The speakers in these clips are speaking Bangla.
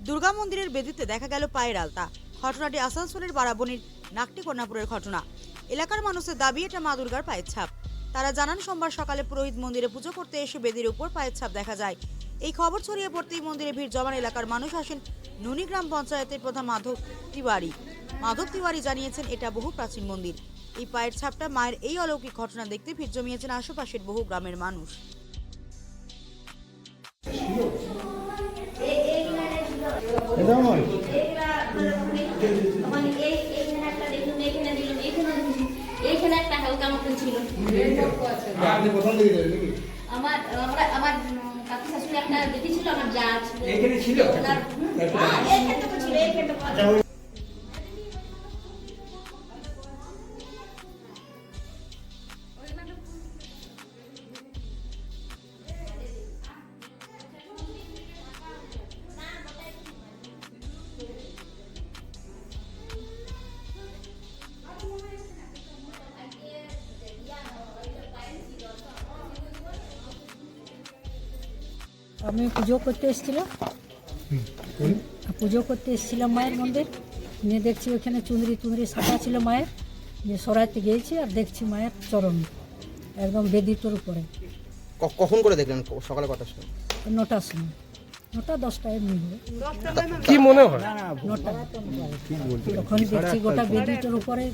দুর্গা মন্দিরের বেদিতে দেখা গেল পায়ের আলতা। ঘটনাটি আসানসোলের বারাবণীর নাকটি কন্যাপুরের ঘটনা। এলাকার মানুষের দাবি এটা মা দুর্গার পায়ের ছাপ। তারা জানান সোমবার সকালে পুরোহিত মন্দিরে পুজো করতে এসে বেদির উপর পায়ের ছাপ দেখা যায়। এই খবর ছড়িয়ে পড়তেই মন্দিরে ভিড় জমান এলাকার মানুষ আসেন নুনি গ্রাম পঞ্চায়েতের প্রধান মাধব তিওয়ারি জানিয়েছেন এটা বহু প্রাচীন মন্দির। এই পায়ের ছাপটা মায়ের এই অলৌকিক ঘটনা দেখতে ভিড় জমিয়েছেন আশেপাশের বহু গ্রামের মানুষ। এইখানে একটা হালকা মতন ছিল। আমার কাকু শাশুড়ি একটা দিদি ছিল, আমার যা ছিল। এইখানে ছিল? এইখানটা ছিল, এইখানটা। আমি পুজো করতে এসেছিলাম মায়ের মন্দির নিয়ে দেখছি ওখানে চুনরি সাদা ছিল মায়ের, নিয়ে সরাইতে গিয়েছি আর দেখছি মায়ের চরণ একদম বেদিটার উপরে। কখন করে দেখলেন? সকালে কটার সময়? 9টার সময়, 9টা 10টা এমনি হবে। কি মনে হয়? 9টা তখন দেখছি গোটা বেদিটার উপরে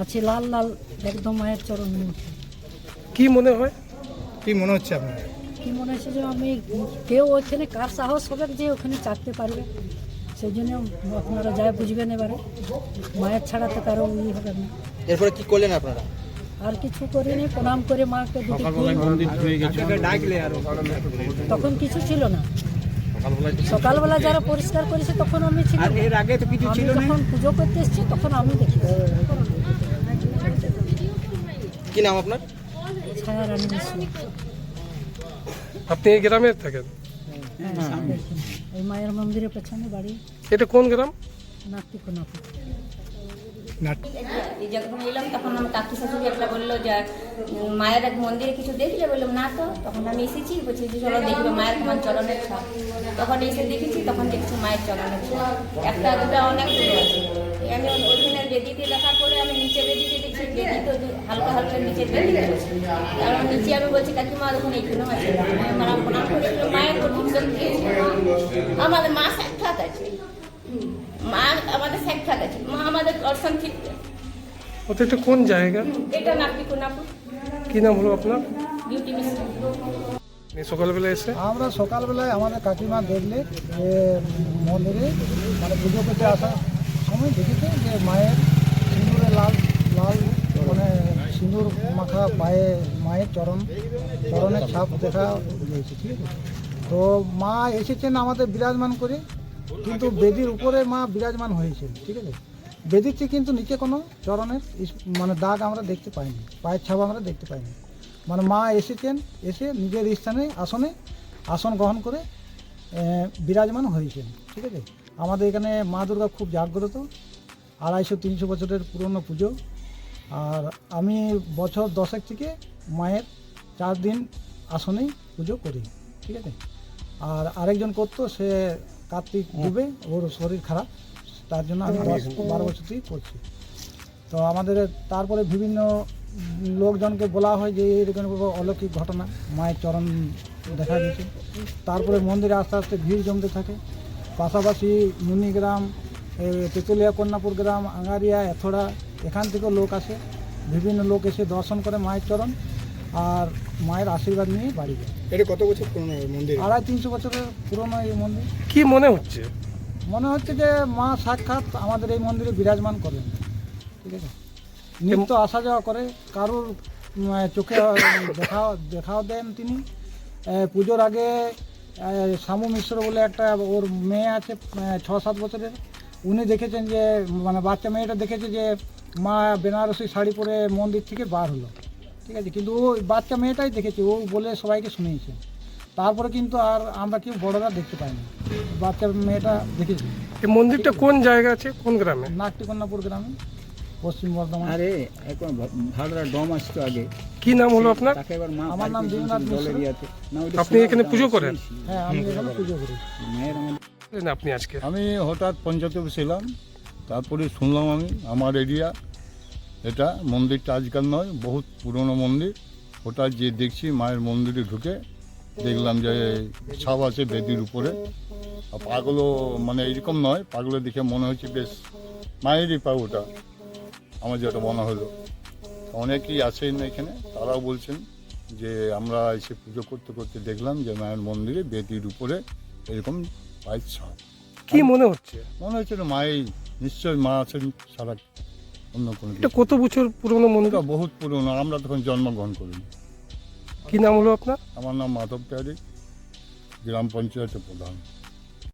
আছে লাল লাল একদম মায়ের চরণ মুখে। কি মনে হয়? কি মনে হচ্ছে আপনার? কি মনে হচ্ছে যে আমি কেউ ওইখানে কার সাহস হবে যে ওখানে চাপতে পারবে, সেই জন্য আপনারা যাই বুঝবেন। এবারে মায়ের ছাড়া তো কারো হবে না। এরপরে কি করলেন আপনারা? আর কিছু করিনি, প্রণাম করে মাকে দুটি তখন কিছু ছিল না। সকালবেলা যারা পরিষ্কার করেছে তখন আমি ছিলাম, এর আগে তো কিছু ছিল না। যখন পুজো করতে এসেছি তখন আমি দেখি। কি নাম আপনার? ছায়া রানী মিশ্র। আপনি এই গ্রামে থাকেন? এই মায়ের মন্দিরের পেছনে বাড়ি। এটা কোন গ্রাম? নাকটি কন্যাপুর। যখন এলাম তখন আমার কাকু শাশুড়ি একটা বললো যে মায়ের এক মন্দিরে কিছু দেখলে, বললাম না তো। তখন আমি এসেছি, বলছি যে চলো দেখবে মায়ের তোমার চরণের ছাপ। তখন এসে দেখেছি, তখন দেখছি মায়ের চরণের ছাপ একটা দুটা অনেক দূরে আছে। আমি ওইখানে বেদিতে দেখার পরে আমি নিচে বেদিতে দেখছি, বেদি তো হালকা হালকা নিচে বেদিতে আছে। কারণ নিচে আমি বলছি কাকিমা দেখুন এইখানেও আছে। আমার প্রণাম করেছিল, মায়ের প্রতি সত্যি আমাদের মা সাক্ষাৎ আছে, মা আমাদের সাক্ষাৎ আছে, মা আমাদের দর্শন ঠিক। ওটা এটা কোন জায়গা? এটা নাকটি কোনাপুর। কি নাম হলো আপনার? Beauty mission. সকালবেলা এসে আমরা সকালবেলায় আমাদের কাকিমা দেখলে যে মন্দিরে মানে পুজো করতে আসার সময় দেখেছে যে মায়ের সিঁদুরে লাল লাল মানে সিঁদুর মাখা পায়ে মায়ের চরণের ছাপ দেখা গিয়েছে। ঠিক আছে, তো মা এসেছেন আমাদের বিরাজমান করে, কিন্তু বেদির উপরে মা বিরাজমান হয়েছেন। ঠিক আছে, বেদিতে কিন্তু নিচে কোনো চরণের মানে দাগ আমরা দেখতে পাইনি, পায়ের ছাপ আমরা দেখতে পাইনি। মানে মা এসেছেন, এসে নিজের স্থানে আসন গ্রহণ করে বিরাজমান হয়েছেন। ঠিক আছে, আমাদের এখানে মা দুর্গা খুব জাগ্রত, 250-300 বছরের পুরনো পুজো। আর আমি বছর 10 থেকে মায়ের 4 দিন আসনেই পুজো করি। ঠিক আছে, আর আরেকজন করতো, সে কার্তিক ডুবে, ওর শরীর খারাপ, তার জন্য আমি 10-12 বছর থেকেই করছি। তো আমাদের তারপরে বিভিন্ন লোকজনকে বলা হয় যে এরকম অলৌকিক ঘটনা, মায়ের চরণ দেখা গেছে। তারপরে মন্দিরে আস্তে আস্তে ভিড় জমতে থাকে। পাশাপাশি নুনিগ্রাম, তেঁতুলিয়া, কন্যাপুর গ্রাম, আঙ্গারিয়া, এথোড়া, এখান থেকেও লোক আসে। বিভিন্ন লোক এসে দর্শন করে মায়ের চরণ আর মায়ের আশীর্বাদ নিয়ে বাড়ি যায়। এটা কত বছর পুরনো মন্দির? 250-300 বছরের পুরনো এই মন্দির। কি মনে হচ্ছে? মনে হচ্ছে যে মা সাক্ষাৎ আমাদের এই মন্দিরে বিরাজমান করেন। ঠিক আছে, নিত্য আসা যাওয়া করে, কারোর চোখে দেখাও দেন তিনি। পুজোর আগে শামু মিশ্র বলে একটা ওর মেয়ে আছে 6-7 বছরের, উনি দেখেছেন যে মানে বাচ্চা মেয়েটা দেখেছে যে মা বেনারসি শাড়ি পরে মন্দির থেকে বার হলো। ঠিক আছে, কিন্তু ও বাচ্চা মেয়েটাই দেখেছে, ও বলে সবাইকে শুনিয়েছে। তারপরে কিন্তু আর আমরা কেউ বড়রা দেখতে পাইনি, বাচ্চা মেয়েটা দেখেছি। এই মন্দিরটা কোন জায়গা আছে, কোন গ্রামে? নাকটি কন্যাপুর গ্রামে, পশ্চিম বর্ধমান। আরে এখন ভাড়া ডম আসতো আগে। কি নাম হলো আপনার? আমার নাম দেবনাথ মিশ্র। আপনি এখানে পুজো করেন? হ্যাঁ, আমি এখানে পুজো করি। মায়ের আমাদের এলেন আপনি আজকে? আমি হঠাৎ পঞ্চায়েতে ছিলাম, তারপরে শুনলাম আমি আমার এরিয়া এটা মন্দিরটা আজকাল নয়, বহুত পুরনো মন্দির। হঠাৎ যে দেখছি মায়ের মন্দিরে ঢুকে দেখলাম যে ছাপ আছে বেদির উপরে। আর পাগুলো মানে এইরকম নয়, পাগুলো দেখে মনে হচ্ছে বেশ মায়েরই পা ওটা, আমার যেটা মনে হলো। অনেকেই আছেন এখানে, তারাও বলছেন যে আমরা এসে পুজো করতে করতে দেখলাম যে মায়ের মন্দিরে বেদির উপরে এরকম পায়ের ছাপ। কি মনে হচ্ছে? মনে হচ্ছে না মায়ের, নিশ্চয়ই মা আছেন ছাড়া অন্য কোনো এটা কিছু। কত বছর পুরনো মন্দির? এটা বহুত পুরনো, আমরা তখন জন্মগ্রহণ করিনি। কি নাম হলো আপনার? আমার নাম মাধব প্যারি, গ্রাম পঞ্চায়েতের প্রধান।